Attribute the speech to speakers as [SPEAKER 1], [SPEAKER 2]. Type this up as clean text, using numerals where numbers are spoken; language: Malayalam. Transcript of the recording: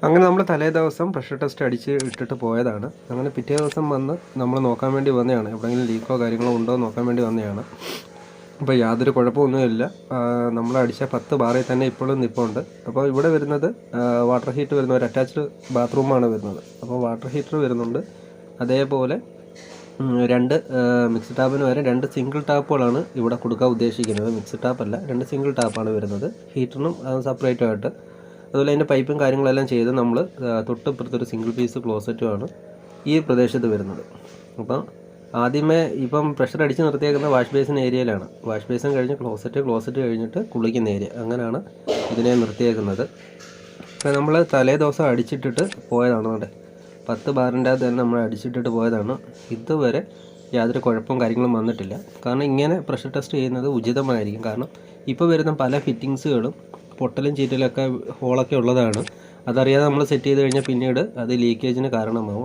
[SPEAKER 1] അങ്ങനെ നമ്മൾ തലേ ദിവസം പ്രഷർ ടെസ്റ്റ് അടിച്ച് ഇട്ടിട്ട് പോയതാണ്. അങ്ങനെ പിറ്റേ ദിവസം വന്ന് നമ്മൾ നോക്കാൻ വേണ്ടി വന്നതാണ്, എവിടെയെങ്കിലും ലീക്കോ കാര്യങ്ങളോ ഉണ്ടോ എന്ന് നോക്കാൻ വേണ്ടി വന്നതാണ്. അപ്പോൾ യാതൊരു കുഴപ്പമൊന്നുമില്ല. നമ്മൾ അടിച്ച 10 ബാറിൽ തന്നെ ഇപ്പോഴും നിൽപ്പുണ്ട്. അപ്പോൾ ഇവിടെ വരുന്നത് വാട്ടർ ഹീറ്റർ വരുന്ന ഒരു അറ്റാച്ച്ഡ് ബാത്റൂമാണ് വരുന്നത്. അപ്പോൾ വാട്ടർ ഹീറ്റർ വരുന്നുണ്ട്. അതേപോലെ 2 മിക്സ് ടാപ്പിന് വരെ 2 സിംഗിൾ ടാപ്പുകളാണ് ഇവിടെ കൊടുക്കാൻ ഉദ്ദേശിക്കുന്നത്. മിക്സ് ടാപ്പല്ല, 2 സിംഗിൾ ടാപ്പാണ് വരുന്നത്. ഹീറ്ററിനും സെപ്പറേറ്റായിട്ട്. അതുപോലെ അതിൻ്റെ പൈപ്പും കാര്യങ്ങളെല്ലാം ചെയ്ത് നമ്മൾ തൊട്ടിപ്പുറത്തൊരു സിംഗിൾ പീസ് ക്ലോസറ്റുമാണ് ഈ പ്രദേശത്ത് വരുന്നത്. അപ്പം ആദ്യമേ ഇപ്പം പ്രഷർ അടിച്ച് നിർത്തിയേക്കുന്ന വാഷ് ബേസിൻ ഏരിയയിലാണ്. വാഷ് ബേസിൻ കഴിഞ്ഞ് ക്ലോസറ്റ് കഴിഞ്ഞിട്ട് കുളിക്കുന്ന ഏരിയ, അങ്ങനെയാണ് ഇതിനെ നിർത്തിയേക്കുന്നത്. അപ്പോൾ നമ്മൾ തലേ ദിവസം അടിച്ചിട്ടിട്ട് പോയതാണ്. അവിടെ 10 ബാറിൻ്റെ അത് തന്നെ നമ്മൾ അടിച്ചിട്ടിട്ട് പോയതാണ്. ഇതുവരെ യാതൊരു കുഴപ്പവും കാര്യങ്ങളും വന്നിട്ടില്ല. കാരണം ഇങ്ങനെ പ്രഷർ ടെസ്റ്റ് ചെയ്യുന്നത് ഉചിതമായിരിക്കും. കാരണം ഇപ്പോൾ വരുന്ന പല ഫിറ്റിങ്സുകളും പൊട്ടലും ചീറ്റലൊക്കെ ഹോളൊക്കെ ഉള്ളതാണ്. അതറിയാതെ നമ്മൾ സെറ്റ് ചെയ്ത് കഴിഞ്ഞാൽ പിന്നീട് അത് ലീക്കേജിന് കാരണമാകും.